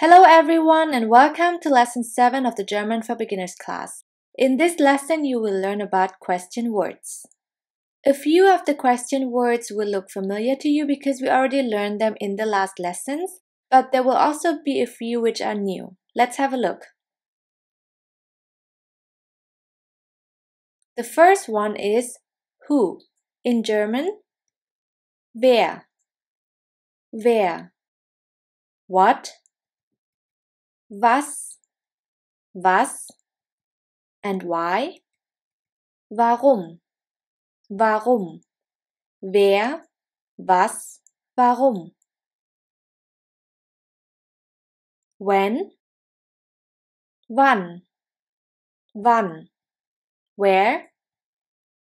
Hello everyone and welcome to lesson 7 of the German for Beginners class. In this lesson you will learn about question words. A few of the question words will look familiar to you because we already learned them in the last lessons, but there will also be a few which are new. Let's have a look. The first one is who. In German, wer. Wer. What. Was, and why? Warum, wer, was, warum? When, wann, where,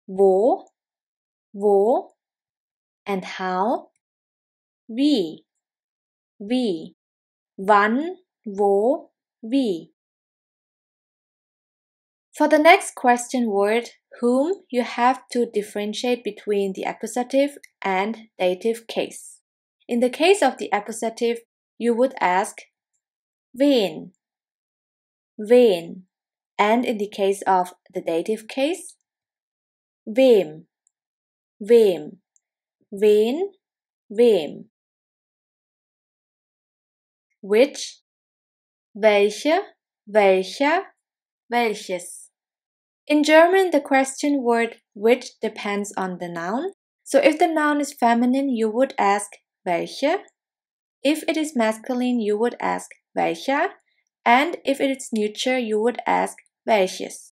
wo, and how? Wie, wann, wo, wie. For the next question word, whom, you have to differentiate between the accusative and dative case. In the case of the accusative, you would ask wen, and in the case of the dative case, wem, wen, which, welche, welcher, welches. In German, the question word which depends on the noun. So if the noun is feminine, you would ask welche. If it is masculine, you would ask welcher. And if it is neuter, you would ask welches.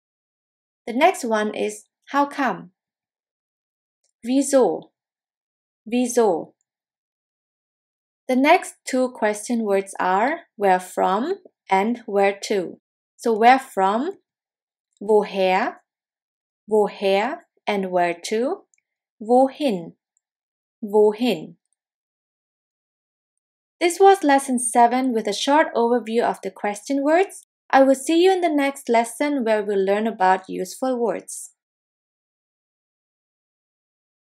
The next one is how come? Wieso? The next two question words are where from and where to. So where from, woher, and where to, wohin. This was lesson 7 with a short overview of the question words. I will see you in the next lesson where we'll learn about useful words.